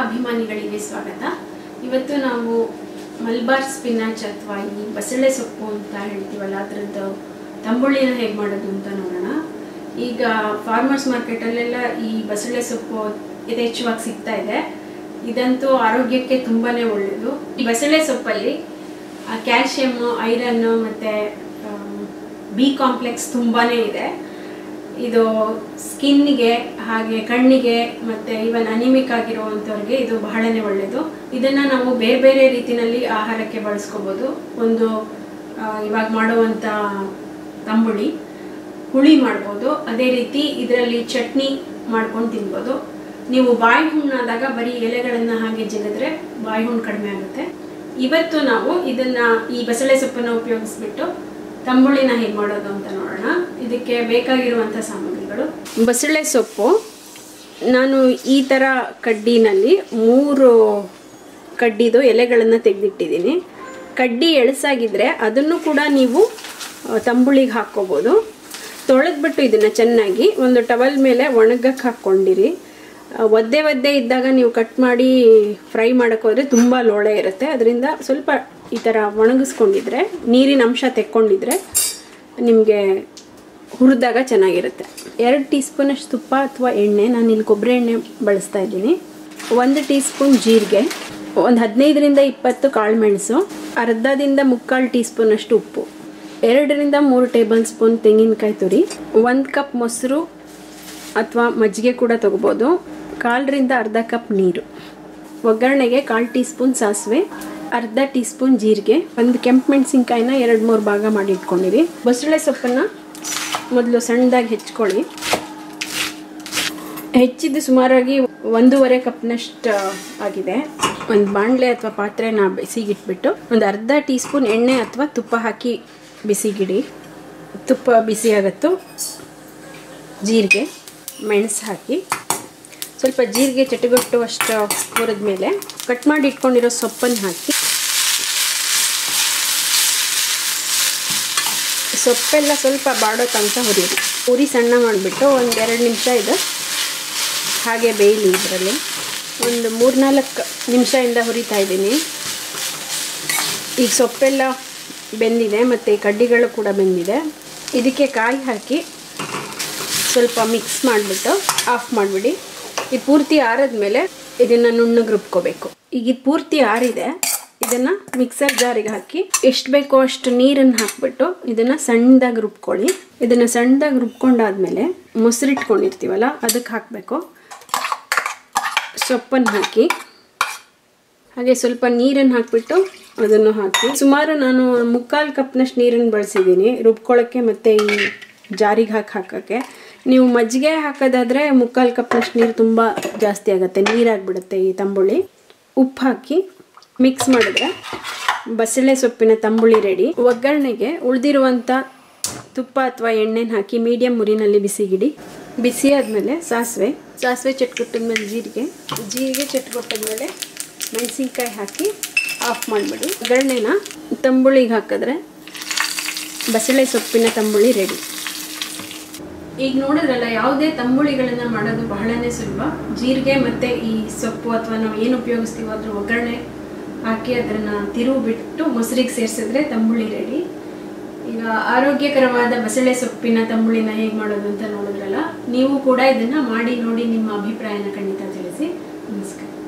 ಅಭಿಮಾನಿಗಳಿಗೆ ಸ್ವಾಗತ. ಇವತ್ತು ನಾವು ಮಲ್ಬಾರ್ ಸ್ಪಿನಾಚ್ ಅಥವಾ ಈ ಬಸಳೆ ಸೊಪ್ಪು ಅಂತ ಹೇಳ್ತೀವಲ್ಲ ಅದರದ್ದು ತಂಬುಳಿನ ಹೇಗೆ ಮಾಡೋದು ಅಂತ ನೋಡೋಣ. ಈಗ ಫಾರ್ಮರ್ಸ್ ಮಾರ್ಕೆಟಲ್ಲೆಲ್ಲ ಈ ಬಸಳೆ ಸೊಪ್ಪು ಯಥೇಚ್ಛವಾಗಿ ಸಿಗ್ತಾ ಇದೆ. ಇದಂತೂ ಆರೋಗ್ಯಕ್ಕೆ ತುಂಬಾನೇ ಒಳ್ಳೆಯದು. ಈ ಬಸಳೆ ಸೊಪ್ಪಲ್ಲಿ ಕ್ಯಾಲ್ಸಿಯಮ್, ಐರನ್ ಮತ್ತು ಬಿ ಕಾಂಪ್ಲೆಕ್ಸ್ ತುಂಬಾನೇ ಇದೆ. ಇದು ಸ್ಕಿನ್ಗೆ ಹಾಗೆ ಕಣ್ಣಿಗೆ ಮತ್ತು ಈವನ್ ಅನಿಮಿಕ್ ಆಗಿರುವಂಥವ್ರಿಗೆ ಇದು ಬಹಳನೇ ಒಳ್ಳೆಯದು. ಇದನ್ನು ನಾವು ಬೇರೆ ಬೇರೆ ರೀತಿಯಲ್ಲಿ ಆಹಾರಕ್ಕೆ ಬಳಸ್ಕೋಬೋದು. ಒಂದು ಇವಾಗ ಮಾಡುವಂಥ ತಂಬುಳಿ ಹುಳಿ ಮಾಡ್ಬೋದು, ಅದೇ ರೀತಿ ಇದರಲ್ಲಿ ಚಟ್ನಿ ಮಾಡ್ಕೊಂಡು ತಿನ್ಬೋದು. ನೀವು ಬಾಯಿ ಹುಣ್ಣಾದಾಗ ಬರೀ ಎಲೆಗಳನ್ನು ಹಾಗೆ ಜಿಗಿದ್ರೆ ಬಾಯಿ ಹುಣ್ಣು ಕಡಿಮೆ ಆಗುತ್ತೆ. ಇವತ್ತು ನಾವು ಈ ಬಸಳೆ ಸೊಪ್ಪನ್ನು ಉಪಯೋಗಿಸ್ಬಿಟ್ಟು ತಂಬುಳಿನ ಹೇಗೆ ಮಾಡೋದು ಅಂತ ನೋಡೋಣ. ಇದಕ್ಕೆ ಬೇಕಾಗಿರುವಂಥ ಸಾಮಗ್ರಿಗಳು: ಬಸಳೆ ಸೊಪ್ಪು ನಾನು ಈ ಥರ ಕಡ್ಡಿನಲ್ಲಿ 3 ಕಡ್ಡಿದು ಎಲೆಗಳನ್ನು ತೆಗೆದಿಟ್ಟಿದ್ದೀನಿ. ಕಡ್ಡಿ ಎಳಸಾಗಿದ್ದರೆ ಅದನ್ನು ಕೂಡ ನೀವು ತಂಬುಳಿಗೆ ಹಾಕ್ಕೋಬೋದು. ತೊಳೆದ್ಬಿಟ್ಟು ಇದನ್ನು ಚೆನ್ನಾಗಿ ಒಂದು ಟವಲ್ ಮೇಲೆ ಒಣಗಕ್ಕೆ ಹಾಕ್ಕೊಂಡಿರಿ. ಒದ್ದೆ ಇದ್ದಾಗ ನೀವು ಕಟ್ ಮಾಡಿ ಫ್ರೈ ಮಾಡೋಕ್ಕೆ ಹೋದರೆ ತುಂಬ ಲೋಳೆ ಇರುತ್ತೆ. ಅದರಿಂದ ಸ್ವಲ್ಪ ಈ ಥರ ಒಣಗಿಸ್ಕೊಂಡಿದ್ರೆ, ನೀರಿನ ಅಂಶ ತೆಕ್ಕೊಂಡಿದ್ರೆ ನಿಮಗೆ ಹುರಿದಾಗ ಚೆನ್ನಾಗಿರುತ್ತೆ. 2 ಟೀ ಸ್ಪೂನಷ್ಟು ತುಪ್ಪ ಅಥವಾ ಎಣ್ಣೆ, ನಾನು ಇಲ್ಲಿ ಕೊಬ್ಬರಿ ಎಣ್ಣೆ ಬಳಸ್ತಾ ಇದ್ದೀನಿ. 1 ಟೀ ಸ್ಪೂನ್ ಜೀರಿಗೆ, ಒಂದು 15ರಿಂದ 20 ಕಾಳು ಮೆಣಸು, ಅರ್ಧದಿಂದ 3/4 ಟೀ ಸ್ಪೂನಷ್ಟು ಉಪ್ಪು, 2 ರಿಂದ 3 ಟೇಬಲ್ ಸ್ಪೂನ್ ತೆಂಗಿನಕಾಯಿ ತುರಿ, 1 ಕಪ್ ಮೊಸರು ಅಥವಾ ಮಜ್ಜಿಗೆ ಕೂಡ ತಗೋಬೋದು, 1/4 ರಿಂದ ಅರ್ಧ ಕಪ್ ನೀರು. ಒಗ್ಗರಣೆಗೆ 1/4 ಟೀ ಸ್ಪೂನ್ ಸಾಸಿವೆ, ಅರ್ಧ ಟೀ ಸ್ಪೂನ್ ಜೀರಿಗೆ, 1 ಕೆಂಪು ಮೆಣಸಿನ್ಕಾಯಿನ 2-3 ಭಾಗ ಮಾಡಿ ಇಟ್ಕೊಂಡಿರಿ. ಬಸಳೆ ಸೊಪ್ಪನ್ನು ಮೊದಲು ಸಣ್ಣದಾಗಿ ಹೆಚ್ಕೊಳ್ಳಿ. ಹೆಚ್ಚಿದ್ದು ಸುಮಾರಾಗಿ 1.5 ಕಪ್ನಷ್ಟು ಆಗಿದೆ. ಒಂದು ಬಾಣಲೆ ಅಥವಾ ಪಾತ್ರೆನ ಬಿಸಿಗಿಟ್ಬಿಟ್ಟು ಒಂದು ಅರ್ಧ ಟೀ ಸ್ಪೂನ್ ಎಣ್ಣೆ ಅಥವಾ ತುಪ್ಪ ಹಾಕಿ ಬಿಸಿಗಿಡಿ. ತುಪ್ಪ ಬಿಸಿ ಆಗುತ್ತೋ ಜೀರಿಗೆ, ಮೆಣಸು ಹಾಕಿ ಸ್ವಲ್ಪ ಜೀರಿಗೆ ಚಟಗೊಟ್ಟುವಷ್ಟು ಹುರಿದ ಮೇಲೆ ಕಟ್ ಮಾಡಿ ಇಟ್ಕೊಂಡಿರೋ ಸೊಪ್ಪನ್ನು ಹಾಕಿ ಸೊಪ್ಪೆಲ್ಲ ಸ್ವಲ್ಪ ಬಾಡೋ ತನಕ ಹುರಿಯಿರಿ. ಉರಿ ಸಣ್ಣ ಮಾಡಿಬಿಟ್ಟು ಒಂದು 2 ನಿಮಿಷ ಇದು ಹಾಗೆ ಬೇಯಲಿ. ಇದರಲ್ಲಿ ಒಂದು 3-4 ನಿಮಿಷದಿಂದ ಹುರಿತಾ ಇದ್ದೀನಿ. ಈಗ ಸೊಪ್ಪೆಲ್ಲ ಬೆಂದಿದೆ ಮತ್ತು ಈ ಕಡ್ಡಿಗಳು ಕೂಡ ಬೆಂದಿದೆ. ಇದಕ್ಕೆ ಕಾಯಿ ಹಾಕಿ ಸ್ವಲ್ಪ ಮಿಕ್ಸ್ ಮಾಡಿಬಿಟ್ಟು ಆಫ್ ಮಾಡಿಬಿಡಿ. ಇದು ಪೂರ್ತಿ ಆರಿದ್ಮೇಲೆ ಇದನ್ನು ನುಣ್ಣಗೆ ರುಬ್ಕೋಬೇಕು. ಈಗ ಇದು ಪೂರ್ತಿ ಆರಿದೆ. ಇದನ್ನು ಮಿಕ್ಸರ್ ಜಾರಿಗೆ ಹಾಕಿ ಎಷ್ಟು ಬೇಕೋ ಅಷ್ಟು ನೀರನ್ನು ಹಾಕ್ಬಿಟ್ಟು ಇದನ್ನು ಸಣ್ಣದಾಗಿ ರುಬ್ಕೊಳ್ಳಿ. ಇದನ್ನು ಸಣ್ಣದಾಗಿ ರುಬ್ಕೊಂಡಾದ್ಮೇಲೆ ಮೊಸರು ಇಟ್ಕೊಂಡಿರ್ತೀವಲ್ಲ ಅದಕ್ಕೆ ಹಾಕಬೇಕು. ಸೊಪ್ಪನ್ನು ಹಾಕಿ ಹಾಗೆ ಸ್ವಲ್ಪ ನೀರನ್ನು ಹಾಕಿಬಿಟ್ಟು ಅದನ್ನು ಹಾಕಿ ಸುಮಾರು ನಾನು 3/4 ಕಪ್ನಷ್ಟು ನೀರನ್ನು ಬಳಸಿದ್ದೀನಿ ರುಬ್ಕೊಳ್ಳೋಕ್ಕೆ ಮತ್ತು ಈ ಜಾರಿಗೆ ಹಾಕೋಕ್ಕೆ. ನೀವು ಮಜ್ಜಿಗೆ ಹಾಕೋದಾದರೆ 3/4 ಕಪ್ನಷ್ಟು ನೀರು ತುಂಬ ಜಾಸ್ತಿ ಆಗುತ್ತೆ, ನೀರಾಗಿಬಿಡುತ್ತೆ ಈ ತಂಬುಳಿ. ಉಪ್ಪು ಹಾಕಿ ಮಿಕ್ಸ್ ಮಾಡಿದ್ರೆ ಬಸಳೆ ಸೊಪ್ಪಿನ ತಂಬುಳಿ ರೆಡಿ. ಒಗ್ಗರಣೆಗೆ ಉಳಿದಿರುವಂಥ ತುಪ್ಪ ಅಥವಾ ಎಣ್ಣೆನ ಹಾಕಿ ಮೀಡಿಯಮ್ ಉರಿನಲ್ಲಿ ಬಿಸಿಗಿಡಿ. ಬಿಸಿ ಆದಮೇಲೆ ಸಾಸಿವೆ ಚಟ್ಕೊಟ್ಟಿದ್ಮೇಲೆ ಜೀರಿಗೆ ಚಟ್ಕೊಟ್ಟಿದ್ಮೇಲೆ ಮೆಣಸಿನ್ಕಾಯಿ ಹಾಕಿ ಆಫ್ ಮಾಡಿಬಿಡಿ. ಒಗ್ಗರಣೆನ ತಂಬುಳಿಗೆ ಹಾಕಿದ್ರೆ ಬಸಳೆ ಸೊಪ್ಪಿನ ತಂಬುಳಿ ರೆಡಿ. ಈಗ ನೋಡಿದ್ರಲ್ಲ, ಯಾವುದೇ ತಂಬುಳಿಗಳನ್ನು ಮಾಡೋದು ಬಹಳನೇ ಸುಲಭ. ಜೀರಿಗೆ ಮತ್ತು ಈ ಸೊಪ್ಪು ಅಥವಾ ನಾವು ಏನು ಉಪಯೋಗಿಸ್ತೀವೋ ಅದ್ರ ಒಗ್ಗರಣೆ ಹಾಕಿ ಅದನ್ನು ತಿರುವು ಬಿಟ್ಟು ಮೊಸರಿಗೆ ಸೇರಿಸಿದ್ರೆ ತಂಬುಳಿ ರೆಡಿ. ಈಗ ಆರೋಗ್ಯಕರವಾದ ಬಸಳೆ ಸೊಪ್ಪಿನ ತಂಬುಳಿನ ಹೇಗೆ ಮಾಡೋದು ಅಂತ ನೋಡಿದ್ರಲ್ಲ, ನೀವು ಕೂಡ ಇದನ್ನು ಮಾಡಿ ನೋಡಿ ನಿಮ್ಮ ಅಭಿಪ್ರಾಯನ ಖಂಡಿತ ತಿಳಿಸಿ. ನಮಸ್ಕಾರ.